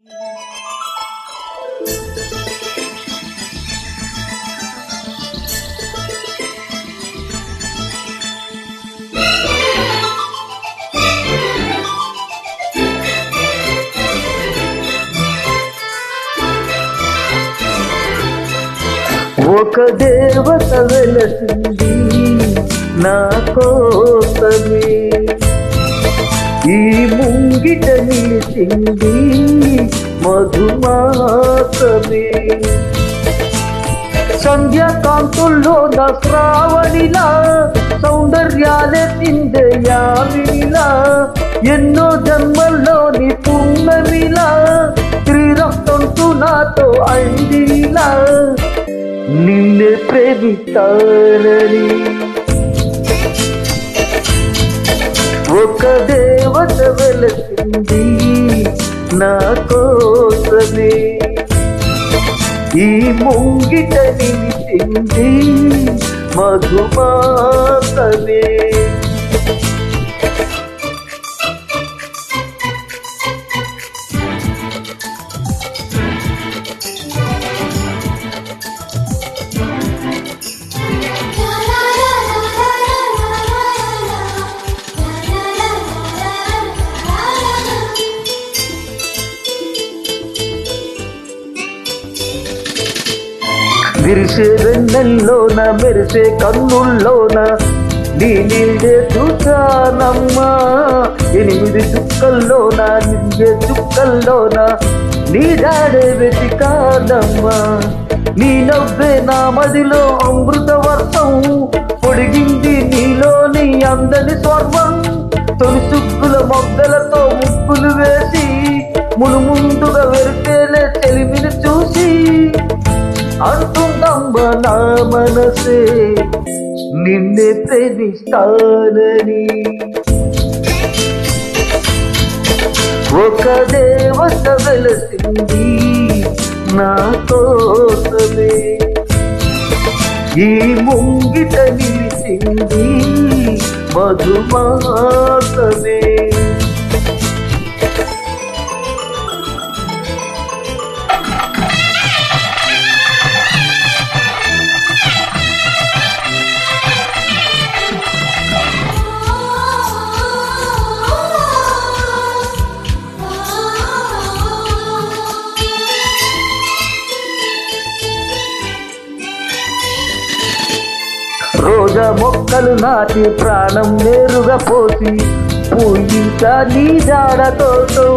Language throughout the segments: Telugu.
ఒక దేవత వెలసింది నా కోసమే, ఈ ముంగిట నిలిచింది మధుమాసమే. సంధ్యాకాంతుల్లో నా శ్రావణిలా, సౌందర్యాలే చిందే యామినిలా, ఎన్నో జన్మల్లోని పున్నమిలా, శ్రీరక్తంతో నాతో అందిలా, నిన్నే ప్రేమిస్తానని. ఒక దేవత వెలసింది నా కోసమే, ఈ ముంగిట నిలిచింది మధుమాసమే. విరిసే వెన్నెల్లోన మెరిసే కన్నుల్లోన నీ నీడే చూసానమ్మా, 8 చుక్కల్లోన నిండే చుక్కల్లోన నీ దాడే వెతికానమ్మా. నీ నవ్వే నా మదిలో అమృత వర్షం, పొడిగింది నీలోని అందని స్వర్వం. తొలి సుగ్గుల మొగ్గలతో ముగ్గులు వేసి మునుముందుగా వెరిసేలే చెలిమిని చూసి, అంటుందమ్మ నా మనసే నిన్నే ప్రేమిస్తానని. ఒక దేవత వెలసింది నా కోసమే, ఈ ముంగిట నిలిచింది మధుమాసమే. రోజా మొక్కలు నాటి ప్రాణం నేరుగా పోసి పూయించా నీ జాడ కోసం,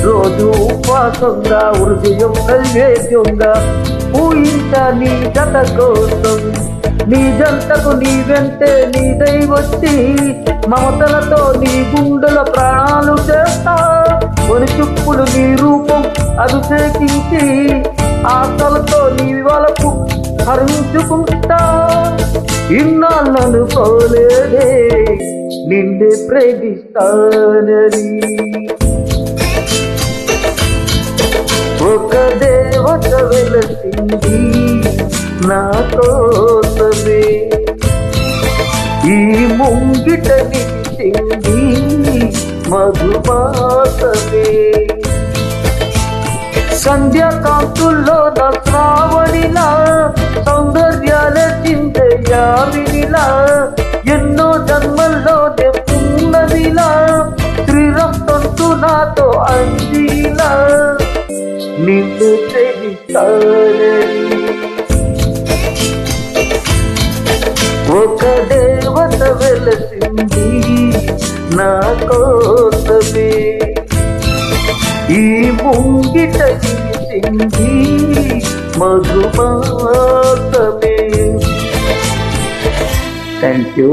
రోజు ఉపవాసంగా హృదయం నైవేద్యంగా పూయించా నీ జత కోసం. నీ జంటకు నీ వెంటే నీ దైవచ్చి మమతలతో నీ గుండెల ప్రాణాలు చేస్తా. కొన్ని చుప్పులు నీ రూపం అభిషేకించి ఆశలతో నీ వలపు హరించుకుంటా. ఇన్నాళ్ళను పోలేదే నిన్నే ప్రేమిస్తానని. ఒక దేవత వెలసింది నా కోసమే, ఈ ముంగిట నిలిచింది మధుమాసమే. సంధ్యాకాంతుల్లో నా శ్రావణిలా, సౌందర్యాలే చిందే యామినిలా, ఎన్నో జన్మల్లోనే పున్నమిలా, శ్రీరక్తంతో నాతో అందిలా, నిన్ను ప్రేమిస్తానని. ఒక దేవత వెలసింది నా కోసమే, ఈ ముంగిట నిలిచింది మధుమాసమే. Thank you.